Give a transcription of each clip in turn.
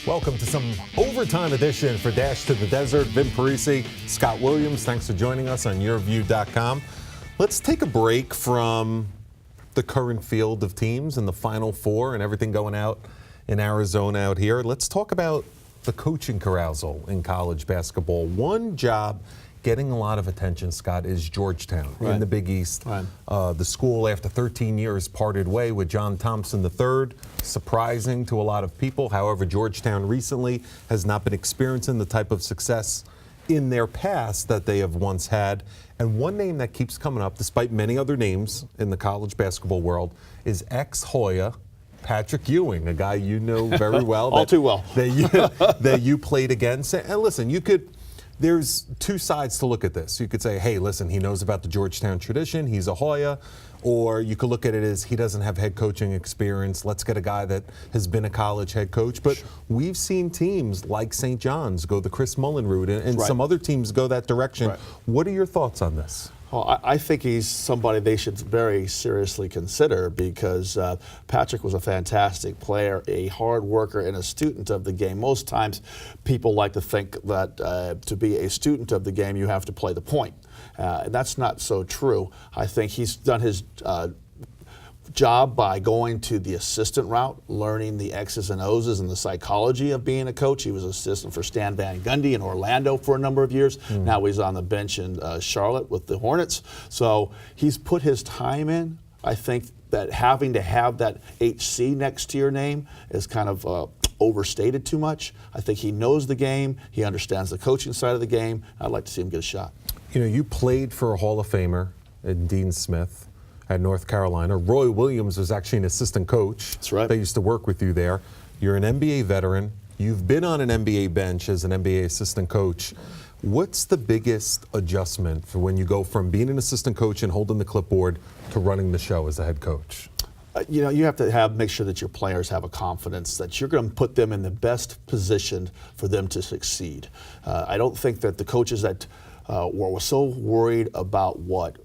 Welcome to some overtime edition for Dash to the Desert. Vin Parise, Scott Williams, thanks for joining us on yourview.com. Let's take a break from the current field of teams and the Final Four and everything going out in Arizona out here. Let's talk about the coaching carousal in college basketball. One job getting a lot of attention, Scott, is Georgetown in the Big East. The school, after 13 years, parted way with John Thompson III. Surprising to a lot of people. However, Georgetown recently has not been experiencing the type of success in their past that they have once had. And one name that keeps coming up, despite many other names in the college basketball world, is ex-Hoya Patrick Ewing, a guy you know very well. All too well. That you played against. And listen, there's two sides to look at this. You could say, hey, listen, he knows about the Georgetown tradition, he's a Hoya. Or you could look at it as he doesn't have head coaching experience. Let's get a guy that has been a college head coach. But we've seen teams like St. John's go the Chris Mullen route, and some other teams go that direction. What are your thoughts on this? Well, I think he's somebody they should very seriously consider because Patrick was a fantastic player, a hard worker, and a student of the game. Most times people like to think that to be a student of the game, you have to play the point. And that's not so true. I think he's done his job by going to the assistant route, learning the X's and O's and the psychology of being a coach. He was assistant for Stan Van Gundy in Orlando for a number of years. Now he's on the bench in Charlotte with the Hornets. So he's put his time in. I think that having to have that HC next to your name is kind of overstated too much. I think he knows the game. He understands the coaching side of the game. I'd like to see him get a shot. You know, you played for a Hall of Famer in Dean Smith at North Carolina. Roy Williams was actually an assistant coach. That's right. They used to work with you there. You're an NBA veteran. You've been on an NBA bench as an NBA assistant coach. What's the biggest adjustment for when you go from being an assistant coach and holding the clipboard to running the show as a head coach? You know, you have to make sure that your players have a confidence that you're going to put them in the best position for them to succeed. I don't think that the coaches that were so worried about what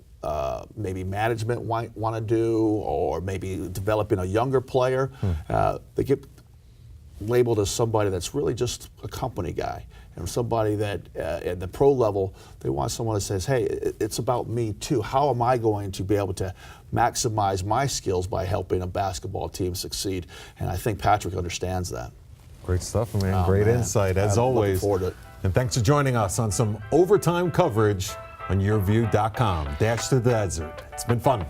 maybe management want to do, or maybe developing a younger player, they get labeled as somebody that's really just a company guy, and somebody that at the pro level, they want someone that says, hey, it's about me too. How am I going to be able to maximize my skills by helping a basketball team succeed? And I think Patrick understands that. Great stuff, man. Great insight, as always. Looking forward to it. And thanks for joining us on some overtime coverage on yourview.com. Dash to the Desert. It's been fun.